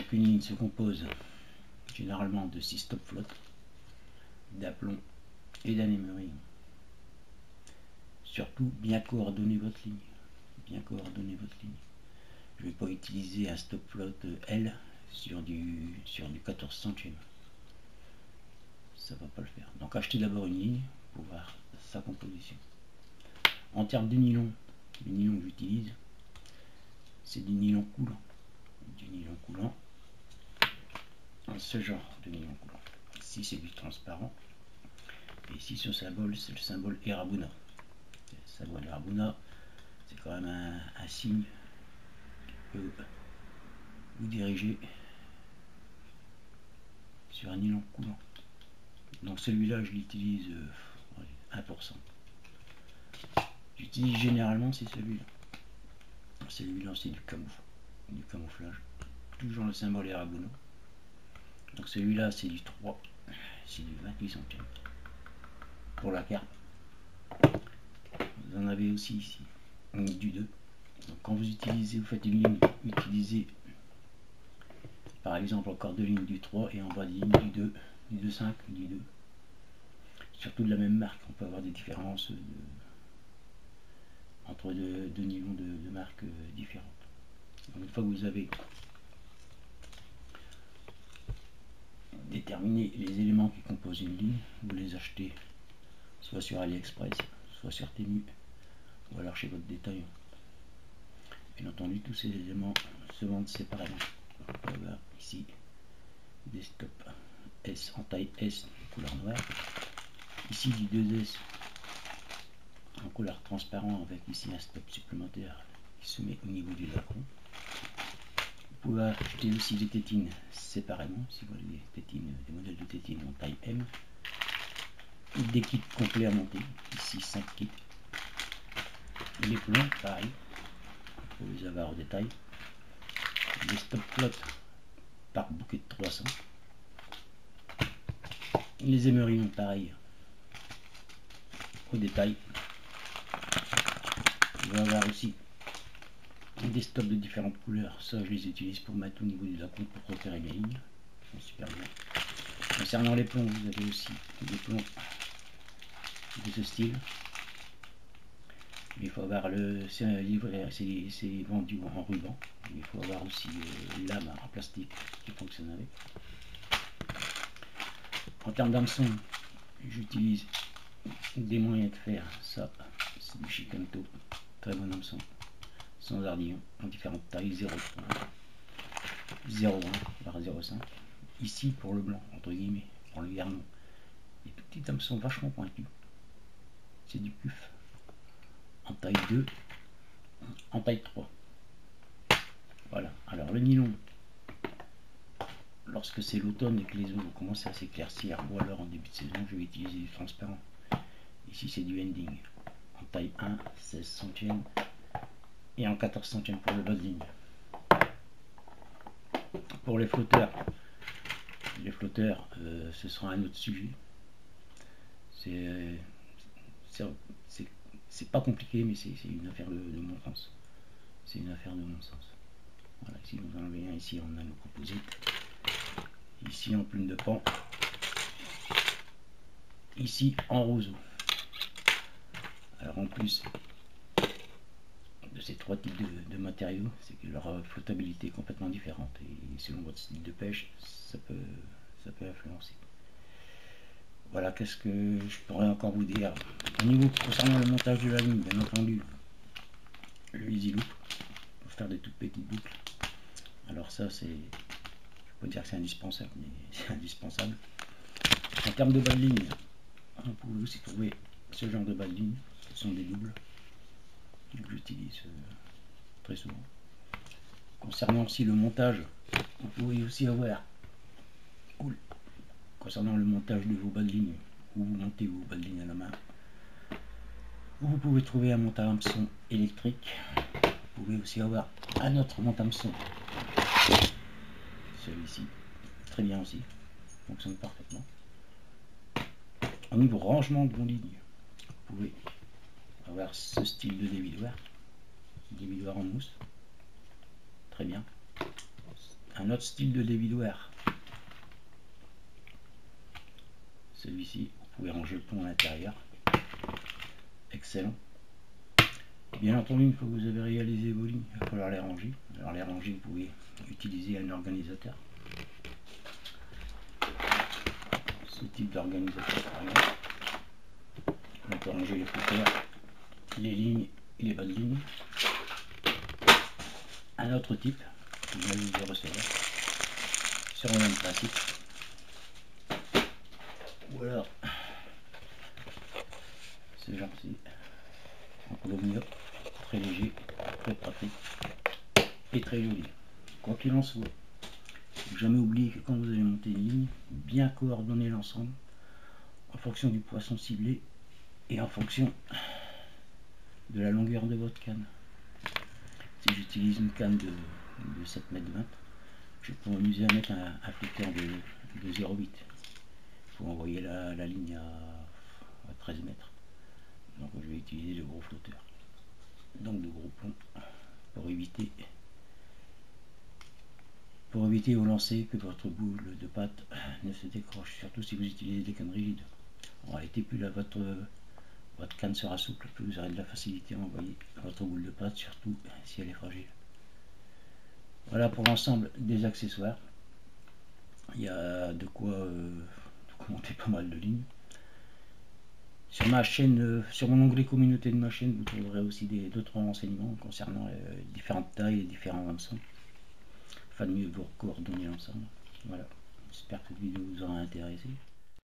Donc une ligne se compose généralement de 6 stop flottes, d'aplomb et d'un émeri. Surtout bien coordonner votre ligne. Bien coordonner votre ligne. Je ne vais pas utiliser un stop float L sur du 14 centièmes. Ça va pas le faire. Donc achetez d'abord une ligne pour voir sa composition. En termes de nylon, le nylon que j'utilise, c'est du nylon coulant. Du nylon coulant. Ce genre de nylon coulant. Ici c'est du transparent. Et ici ce symbole, c'est le symbole Erabuna. Le symbole Erabuna, c'est quand même un signe qui peut vous diriger sur un nylon coulant. Donc celui-là, je l'utilise 1%. J'utilise généralement, c'est celui-là. Celui-là, c'est du camouflage. Toujours le symbole Erabuna. Donc celui-là, c'est du 3, c'est du 28 centièmes. Pour la carte. Vous en avez aussi ici, du 2. Donc quand vous faites une ligne, utilisez par exemple encore deux lignes du 3 et en bas des lignes du 2, du 2,5, du 2. Surtout de la même marque, on peut avoir des différences entre deux nylons de marques différentes. Donc, une fois que vous avez déterminé les éléments qui composent une ligne, vous les achetez soit sur AliExpress, soit sur Temu, ou alors chez votre détaillant. Bien entendu, tous ces éléments se vendent séparément. On peut avoir ici des stops S en taille S couleur noire, ici du 2S en couleur transparent avec ici un stop supplémentaire qui se met au niveau du lacron. Vous pouvez acheter aussi des tétines séparément, si vous voulez des modèles de tétines en taille M, des kits complets à monter, ici 5 kits, les plombs pareil, vous pouvez les avoir au détail, des stop flots par bouquet de 300, les émerillons pareil au détail. Vous allez avoir aussi des stops de différentes couleurs, ça je les utilise pour mettre au niveau du lacron pour repérer mes lignes, c'est super bien. Concernant les plombs, vous avez aussi des plombs de ce style. Il faut avoir c'est vendu en ruban. Il faut avoir aussi lame en plastique qui fonctionne avec. En termes d'hameçon, j'utilise des moyens de faire. Ça, c'est du Shikento, très bon hameçon, sans ardillon, en différentes tailles, 0,3, 0,1, voire 0,5. Ici, pour le blanc, entre guillemets, pour le garnon, des petits hameçons vachement pointus. C'est du puff en taille 2, en taille 3. Voilà. Alors le nylon, lorsque c'est l'automne et que les eaux vont commencer à s'éclaircir, ou alors en début de saison, je vais utiliser du transparent. Ici c'est du ending en taille 1, 16 centièmes et en 14 centièmes pour le bas de ligne. Pour les flotteurs, ce sera un autre sujet. C'est pas compliqué, mais c'est une affaire de bon sens. C'est une affaire de bon sens. Voilà, ici vous en avez un ici en anneau composite, ici en plume de pan, ici en roseau. Alors en plus de ces trois types de matériaux, c'est que leur flottabilité est complètement différente et selon votre style de pêche, ça peut influencer. Voilà, qu'est-ce que je pourrais encore vous dire. Au niveau concernant le montage de la ligne, bien entendu, le easy loop pour faire des toutes petites boucles. Alors ça, c'est, je peux dire que c'est indispensable, mais c'est indispensable. En termes de bas de ligne, vous pouvez aussi trouver ce genre de bas de ligne. Ce sont des doubles que j'utilise très souvent. Concernant aussi le montage, vous pouvez aussi avoir, concernant le montage de vos bas de ligne, où vous montez vos bas de ligne à la main, vous pouvez trouver un monte à hameçon électrique. Vous pouvez aussi avoir un autre monte à hameçon, celui-ci, très bien aussi, fonctionne parfaitement. Au niveau rangement de vos lignes, vous pouvez avoir ce style de dévidoir en mousse, très bien, un autre style de dévidoir. Celui-ci, vous pouvez ranger le pont à l'intérieur. Excellent. Bien entendu, une fois que vous avez réalisé vos lignes, il va falloir les ranger. Alors les ranger, vous pouvez utiliser un organisateur. Ce type d'organisateur, par exemple. On peut ranger les footers, les lignes et les bas de ligne. Un autre type, je viens juste de recevoir, sur le même principe. Ou alors, ce genre-ci, en aluminium, très léger, très pratique et très joli. Quoi qu'il en soit, il ne faut jamais oublier que quand vous allez monter une ligne, bien coordonner l'ensemble en fonction du poisson ciblé et en fonction de la longueur de votre canne. Si j'utilise une canne de 7,20 m, je peux m'amuser à mettre un flotteur de 0,8. Il faut envoyer la ligne à 13 mètres. Donc je vais utiliser le gros flotteur. Donc de gros plombs pour éviter au lancer que votre boule de pâte ne se décroche, surtout si vous utilisez des cannes rigides. En réalité, plus votre canne sera souple, plus vous aurez de la facilité à envoyer votre boule de pâte, surtout si elle est fragile. Voilà pour l'ensemble des accessoires. Il y a de quoi monter pas mal de lignes. Sur ma chaîne, sur mon onglet communauté de ma chaîne, vous trouverez aussi d'autres renseignements concernant les différentes tailles et différents hameçons, afin de mieux vous coordonner ensemble. Voilà, j'espère que cette vidéo vous aura intéressé.